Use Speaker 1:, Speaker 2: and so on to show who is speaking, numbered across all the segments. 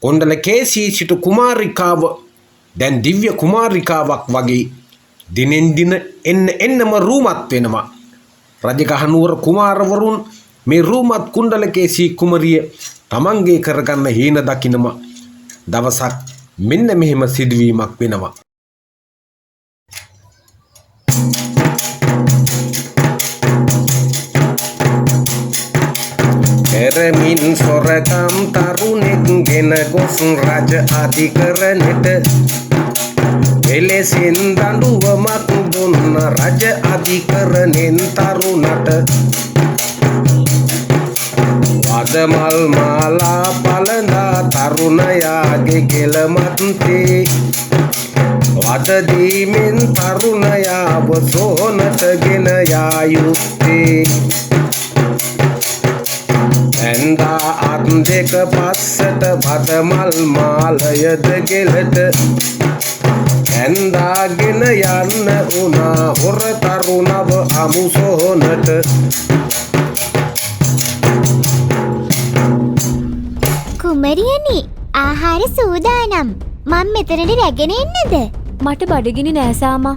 Speaker 1: කොණ්ඩල කේසී සිටු කුමාරිකාව දැන් දිව්‍ය කුමාරිකාවක් වගේ දිනෙන් දින එන්නම රූමත් වෙනවා. රජගහනුවර කුමාරවරුන් මේ රූමත් කුණ්ඩල කේසී කුමරිය තමන්ගේ කරගන්න හීන දකිනම දවසක් මෙන්න මෙහෙම සිදුවීමක් වෙනවා. එරමින් සොරකම් තරුණෙක් ගෙන ගොස් රජ අධිකරණෙට එලෙසින් දඬුවමක් දුන්න රජ අධිකරණෙන් තරුණට වදමල් මාලා පලඳා තරුණයාගේ කෙළමත්තේ වද දීමෙන් තරුණයාව සෝනට ගෙන යා යුත්තේ ඇන්දා අත් දෙක පස්සට වදමල් මාලයද ගෙලට ඇන්දාගෙන යන්න උනා හොර තරුණව අමු සෝනට
Speaker 2: කුමරියනි ආහාර සූදානම්. මම මෙතනට රැගෙන එන්නද?
Speaker 3: මට බඩගිනි නෑ සාමා.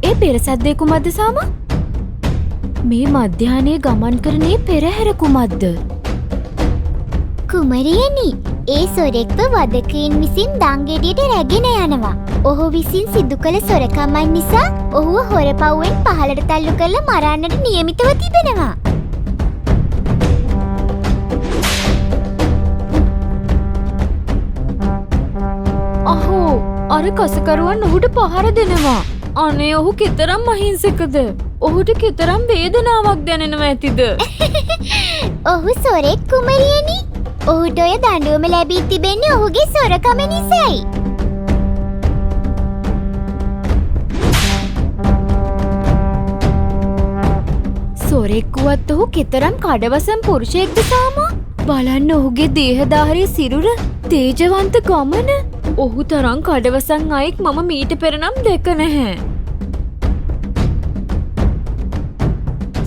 Speaker 3: ඒ පෙරසද්දේ කුමක්ද සාමා? මේ මධ්‍යාහනයේ ගමන් කරන්නේ පෙරහැර කුමක්ද?
Speaker 2: කුමරියනි ඒ සොරෙක්ව වදකයින් විසින් දංගෙඩියට රැගෙන යනවා. ඔහු විසින් සිදු කළ සොරකමන් නිසා ඔහුව හොරපව්වෙන් පහළට තල්ලු කරලා මරන්නට නියමිතව තිබෙනවා.
Speaker 3: අහෝ අර කසකරුවන් ඔහුට පහර දෙනවා. අනේ ඔහු කෙතරම් අහිංසකද? ඔහුට කෙතරම් වේදනාවක් දැනෙනවා ඇතිද?
Speaker 2: ඔහු සොරෙක් කුමරියනි. ඔහුට ඔය දඬුවම ලැබී තිබෙන්නේ ඔහුගේ සොරකම නිසායි.
Speaker 3: සොරෙක්කුවත් ඔහු කෙතරම් කඩවසම් පුරුෂයෙක්ද සාමා? බලන්න ඔහුගේ දේහධාරී සිරුර, තේජවන්ත ගමන. ඔහු තරම් කඩවසම් අයෙක් මම මීට පෙර නම් දැක නැහැ.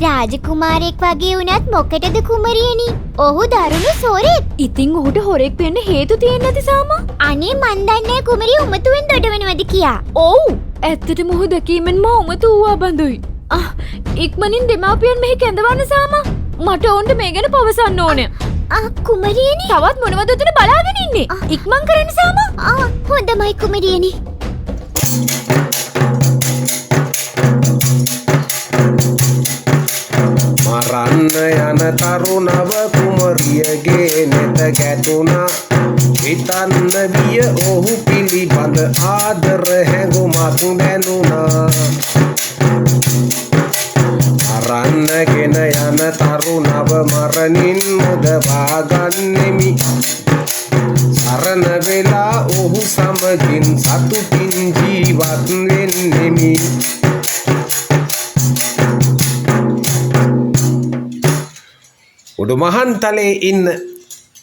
Speaker 2: රාජකුමාරයෙක් වගේ වුණත් මොකටද කුමරියනි? ඔහු දරුණු සොරෙක්.
Speaker 3: ඉතින් ඔහුට හොරෙක් වෙන්න හේතු තියෙන්නේ නැති සාමා?
Speaker 2: අනේ මන් දන්නේ කුමරිය උමතුවෙන් දොඩවනවද කියා.
Speaker 3: ඔව් ඇත්තටම ඔහු දැකීමෙන් මා උමතු වූවා බඳුයි. ඉක්මනින් දෙමාපියන් මෙහි කැඳවන්න සාමා. මට ඔවුන්ට මේ ගැන පවසන්න ඕනේ.
Speaker 2: කුමරියනි
Speaker 3: තවත් මොනවද උතන බලාගෙන ඉන්නේ? ඉක්මන් කරන්න සාමා.
Speaker 2: හොඳමයි කුමරියනි.
Speaker 1: මරන්න යන තරුණව කුමරියගේ නෙත ගැටුණා. හිතන්න විය ඔහු පිළිබඳ ආදර හැඟුමක් දැනුණා. මරන්නගෙන යන තරුණව මරණින් මුදවා ගන්නෙමි. සරණ වෙලා ඔහු සමගින් සතුටින් ජීවත් වෙන්නෙමි. උඩුමහන්තලේ ඉන්න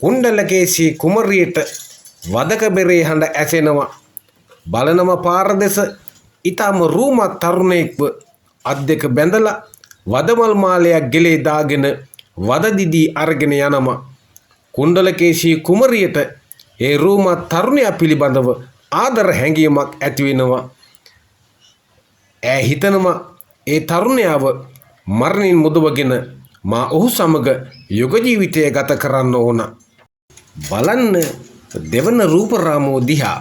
Speaker 1: කුණ්ඩල කේසී කුමරියට වදක බෙරේ හඬ ඇසෙනවා. බලනම පාර දෙස ඊටම රූමත් තරුණයෙක්ව අත් දෙක බැඳලා වදමල් මාලයක් ගෙලේ දාගෙන වදදිදී අරගෙන යනවා. කුණ්ඩල කේසී කුමරියට ඒ රූමත් තරුණයා පිළිබඳව ආදර හැඟීමක් ඇති වෙනවා. ඈ හිතනවා ඒ තරුණයාව මරණින් මුදවගෙන මා ඔහු සමග යුග ජීවිතය ගත කරන්න ඕන. බලන්න දෙවන රූපරාමෝ දිහා.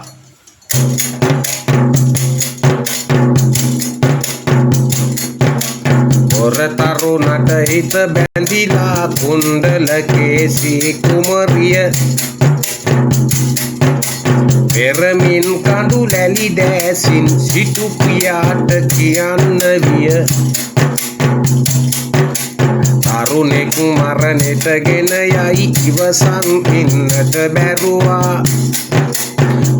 Speaker 1: හොර තරුණට හිත බැඳිලා කුණ්ඩල කේසී කුමරිය පෙරමින් කඳු ලැලි දැසින් සිටු පියාට කියන්න විය. තරුණෙක් මරණයට ගෙන යයි ඉවසන් ඉන්නට බැරුවා.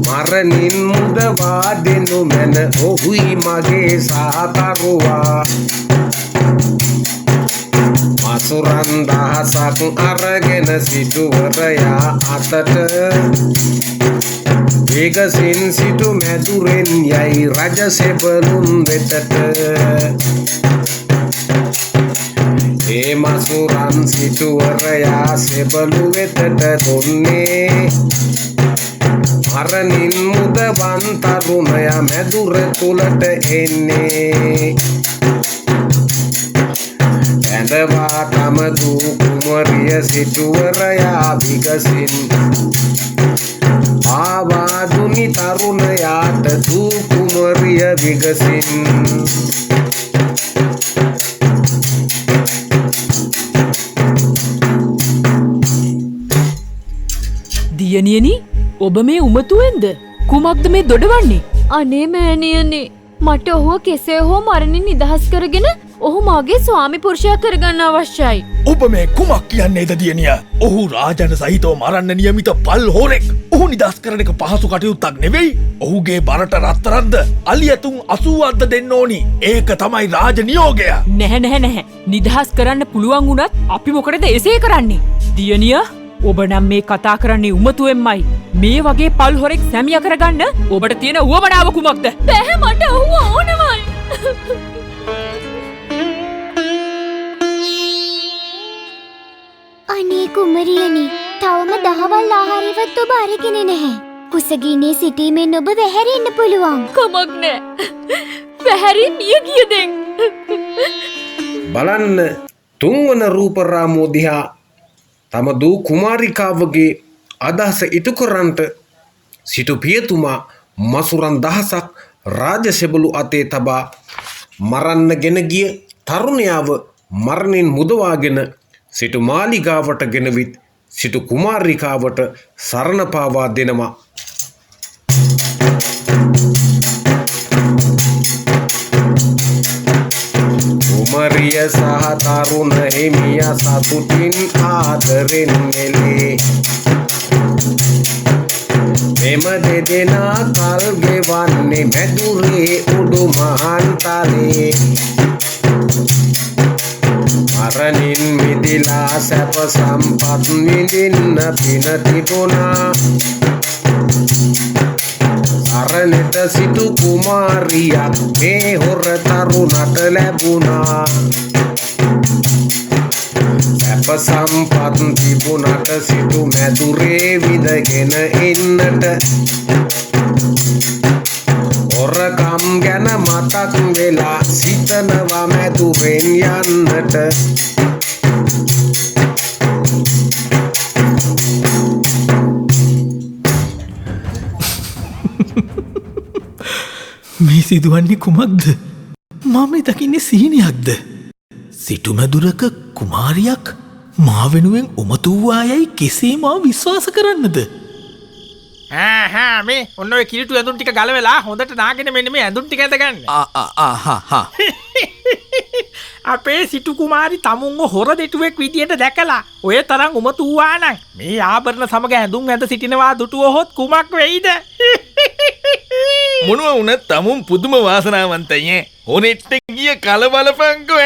Speaker 1: මරණින් මුදවා දෙනු මැන ඔහුයි මගේ සහකරුවා. මසුරන් දහසක් අරගෙන සිටුවරයා අතට වේගසින් සිටු මැදුරෙන් යයි රජ සෙබළුන් වෙතට. ඒ මසුරන් සිටුවරයා සෙබළු වෙතට දුන්නේ මරණින් මුදවන් තරුණයා මැදුර තුලට එන්නේ ඇඳවා තම දූ කුමරිය සිටුවරයා විගසින් ආවාදුනි තරුණයාට දූ කුමරිය විගසින්
Speaker 4: දියණියනි ඔබ මේ උමතුවෙන්ද කුමක්ද මේ දොඩවන්නේ?
Speaker 3: අනේ මෑණියනේ මට ඔහුව කෙසේ හෝ මරණින් නිදහස් කරගෙන ඔහු මාගේ ස්වාමි පුරුෂයා කරගන්න අවශ්‍යයි.
Speaker 5: ඔබ මේ කුමක් කියන්නේද දියණිය? ඔහු රාජන සහිතව මරන්න නියමිත පල් හොරෙක්. ඔහු නිදහස් කරන එක පහසු කටයුත්තක් නෙවෙයි. ඔහුගේ බරට රත්තරන්ද අලියතුන් 80ක්ද දෙන්න ඕනි. ඒක තමයි රාජ නියෝගය.
Speaker 4: නැහැ. නිදහස් කරන්න පුළුවන් වුණත් අපි මොකටද එසේ කරන්නේ? දියණිය ඔබ නම් මේ කතා කරන්නේ උමතුවෙන්මයි. මේ වගේ පල් හොරෙක් සැමියා කරගන්න ඔබට තියෙන උවමනාව කුමක්ද?
Speaker 3: බැහැ මට ඔහුව ඕනමයි.
Speaker 2: අනේ කුමරියනි, තවම දහවල් ආහාරයවත් ඔබ අරගෙන නැහැ. කුසගිනේ සිටීමෙන් ඔබ වැහැරෙන්න පුළුවන්.
Speaker 3: කමක් නෑ. වැහැරි මිය ගිය දෙන්.
Speaker 1: බලන්න තුන්වන රූපරාමෝ දිහා තම දූ කුමාරිකාවගේ අදහස ඉටු කරන්නට සිටු පියතුමා මසුරන් දහසක් රාජසෙබළු අතේ තබා මරන්න ගෙන ගිය තරුණයාව මරණින් මුදවාගෙන සිටු මාලිගාවට ගෙනවිත් සිටු කුමාරිකාවට සරණ පාවා දෙනවා. කුමරිය සහ තරුණ හිමියා සතුටින් ආදරෙන් නෙලේ මෙම දෙදෙනා කල් ගෙවන්නේ මැදුරේ උඩු මහන්තලේ මරණින් මිදිලා සැප සම්පත් විඳින්න පින තිබුණා සරණට සිටු කුමාරියා මේ හොර තරුණට ලැබුණා සැප සම්පත් තිබුණට සිටු මැදුරේ විඳගෙන ඉන්නට හොරකම් ගැන මතක් වෙලා සිතනවා මැදුරෙන් යන්නට
Speaker 5: මේ සිදුවන්නේ කුමක්ද? මම දකින්නේ සිහිනයක්ද? සිටුමැදුරක කුමාරියක් මා වෙනුවෙන් උමතු වූවායයි කෙසේ මා විශ්වාස කරන්නද?
Speaker 6: මේ ඔන්න ඔය කිරිටු ඇඳුම් ටික ගලවලා හොඳට නාගෙන මෙන්න මේ ඇඳුම් ටික ඇඳගන්න. අපේ සිටු කුමාරි තමුන්ව හොර දෙටුවෙක් විදියට දැකලා ඔය තරම් උමතු වූවා නම් මේ ආභරණ සමග ඇඳුම් ඇඳ සිටිනවා දුටුවහොත් කුමක් වෙයිද?
Speaker 5: මොනවා වුණත් තමුන් පුදුම වාසනාවන්තයි. හොනෙට්ට ගිය කලබලපංකෝ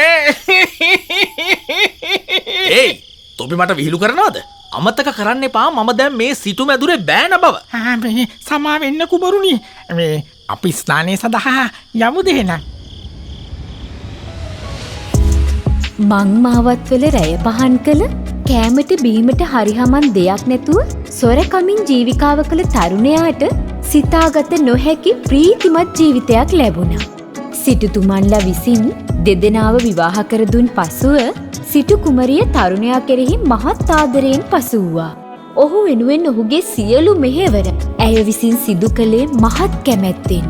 Speaker 5: ඒයි තොපි මට විහිළු කරනවද? අමතක කරන්න එපා මම දැන් මේ සිටු මැදුරේ බෑන බව.
Speaker 6: මේ සමා වෙන්න කුමරුනි. මේ අපි ස්නානය සඳහා යමු දෙහෙනම්.
Speaker 3: මං මාවත්වල රැය පහන් කළ කෑමට බීමට හරිහමන් දෙයක් නැතුව සොරකමින් ජීවිකාව කළ තරුණයාට සිතාගත නොහැකි ප්‍රීතිමත් ජීවිතයක් ලැබුණා. සිටුතුමන්ලා විසින් දෙදෙනාව විවාහ කර දුන් පසුව සිටු කුමරිය තරුණයා කෙරෙහි මහත් ආදරයෙන් පසු වූවා. ඔහු වෙනුවෙන් ඔහුගේ සියලු මෙහෙවර ඇය විසින් සිදු කළේ මහත් කැමැත්තෙන්.